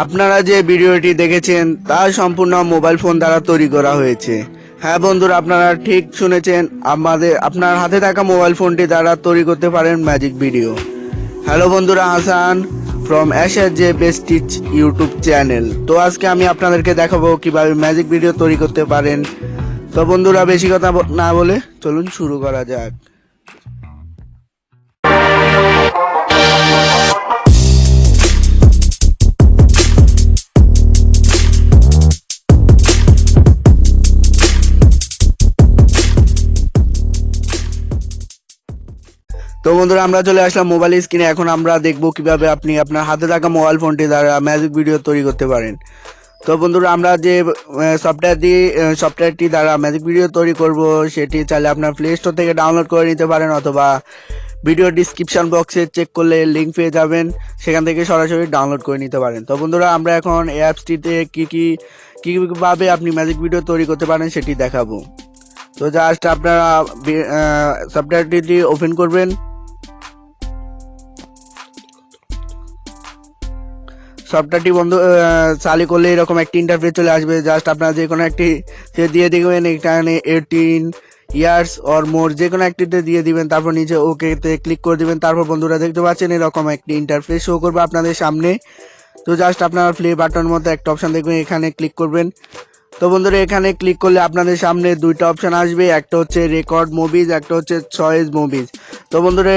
আপনারা যে ভিডিওটি দেখেছেন তা সম্পূর্ণ মোবাইল ফোন দ্বারা তৈরি করা হয়েছে। হ্যাঁ বন্ধুরা, আপনারা ঠিক শুনেছেন, আপনার হাতে থাকা মোবাইল ফোনটি দ্বারা তৈরি করতে পারেন ম্যাজিক ভিডিও। হ্যালো বন্ধুরা, হাসান ফ্রম অ্যাশার যে বেস্ট টিচ ইউটিউব চ্যানেল। তো আজকে আমি আপনাদেরকে দেখাবো কিভাবে ম্যাজিক ভিডিও তৈরি করতে পারেন। তো বন্ধুরা, বেশি কথা না বলে চলুন শুরু করা যাক। তো বন্ধুরা, আমরা চলে আসলাম মোবাইল স্ক্রিনে। এখন আমরা দেখব কিভাবে আপনি আপনার হাতে থাকা মোবাইল ফোনটি দ্বারা ম্যাজিক ভিডিও তৈরি করতে পারেন। তো বন্ধুরা, আমরা যে সফটওয়্যারটি দ্বারা ম্যাজিক ভিডিও তৈরি করব সেটি চাইলে আপনার প্লে স্টোর থেকে ডাউনলোড করে নিতে পারেন, অথবা ভিডিও ডিসক্রিপশন বক্সে চেক করলে লিঙ্ক পেয়ে যাবেন, সেখান থেকে সরাসরি ডাউনলোড করে নিতে পারেন। তো বন্ধুরা, আমরা এখন এই অ্যাপসটিতে কিভাবে আপনি ম্যাজিক ভিডিও তৈরি করতে পারেন সেটি দেখাবো। তো জাস্ট আপনারা সফটওয়্যারটি ওপেন করবেন। সফটওয়্যারটি চালু করলে এরকম একটি ইন্টারফেস চলে আসবে। জাস্ট আপনারা যে কোনো একটি দিয়ে দিবেন, এখানে 18 ইয়ার্স অর মোর যে কোনো একটিতে দিয়ে দিবেন, তারপর নিচে ওকেতে ক্লিক করে দিবেন। তারপর বন্ধুরা দেখতে পাচ্ছেন এরকম একটি ইন্টারফেস শো করবে আপনাদের সামনে। তো জাস্ট আপনারা প্লে বাটনের মধ্যে একটা অপশন দেখবেন, এখানে ক্লিক করবেন। তো বন্ধুরা, এখানে ক্লিক করলে আপনাদের সামনে দুইটা অপশন আসবে, একটা হচ্ছে রেকর্ড মুভিজ, একটা হচ্ছে চয়েস মুভিজ। তো বন্ধুরা,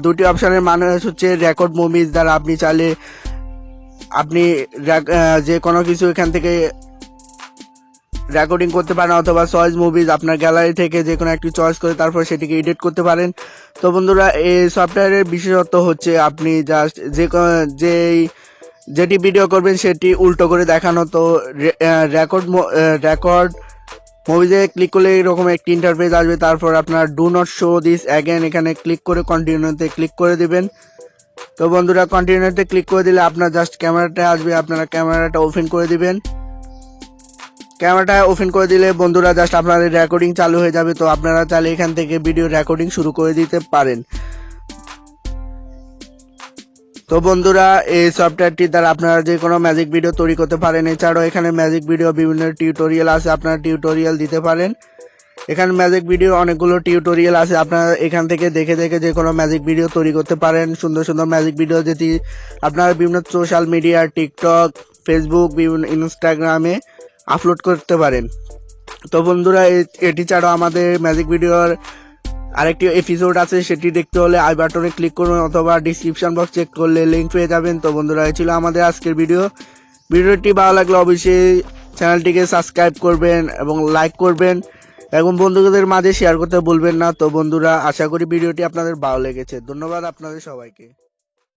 দুটি অপশনের মানে হচ্ছে রেকর্ড মুভিজ দ্বারা আপনি যে কোনো কিছু এখান থেকে রেকর্ডিং করতে পারেন, অথবা চয়েস মুভিজ আপনার গ্যালারি থেকে যে কোনো একটি চয়েস করে তারপর সেটিকে এডিট করতে পারেন। তো বন্ধুরা, এই সফটওয়্যারের বিশেষত্ব হচ্ছে আপনি জাস্ট যেটি ভিডিও করবেন সেটি উল্টো করে দেখানো। তো রেকর্ড মুভিজে ক্লিক করলে এরকম একটি ইন্টারফেস আসবে। তারপর আপনার do not show this again এখানে ক্লিক করে কন্টিনিউতে ক্লিক করে দিবেন। তো বন্ধুরা, কন্টিনিউতে ক্লিক করে দিলে আপনার জাস্ট ক্যামেরাটা আসবে, আপনারা ক্যামেরাটা ওপেন করে দিবেন। ক্যামেরাটা ওপেন করে দিলে বন্ধুরা জাস্ট আপনাদের রেকর্ডিং চালু হয়ে যাবে। তো আপনারা চাইলে এখান থেকে ভিডিও রেকর্ডিং শুরু করে দিতে পারেন। তো বন্ধুরা, এই সফটওয়্যারটি দ্বারা আপনারা যে কোনো ম্যাজিক ভিডিও তৈরি করতে পারেন। এছাড়াও এখানে ম্যাজিক ভিডিও বিভিন্ন টিউটোরিয়াল আছে, আপনারা টিউটোরিয়াল দিতে পারেন। এখানে ম্যাজিক ভিডিও অনেকগুলো টিউটোরিয়াল আছে, আপনারা এখান থেকে দেখে দেখে যে কোনো ম্যাজিক ভিডিও তৈরি করতে পারেন। সুন্দর সুন্দর ম্যাজিক ভিডিও যেটি আপনারা বিভিন্ন সোশ্যাল মিডিয়া, টিকটক, ফেসবুক, বিভিন্ন ইনস্টাগ্রামে আপলোড করতে পারেন। তো বন্ধুরা, এটি ছাড়াও আমাদের ম্যাজিক ভিডিওর আরেকটি এপিসোড আছে, সেটি দেখতে হলে আই বাটনে ক্লিক করুন, অথবা ডিসক্রিপশন বক্স চেক করলে লিঙ্ক পেয়ে যাবেন। তো বন্ধুরা, এই ছিল আমাদের আজকের ভিডিওটি ভালো লাগলে অবশ্যই চ্যানেলটিকে সাবস্ক্রাইব করবেন এবং লাইক করবেন এবং বন্ধুদের মাঝে শেয়ার করতে ভুলবেন না। তো বন্ধুরা, আশা করি ভিডিওটি আপনাদের ভালো লেগেছে। ধন্যবাদ আপনাদের সবাইকে।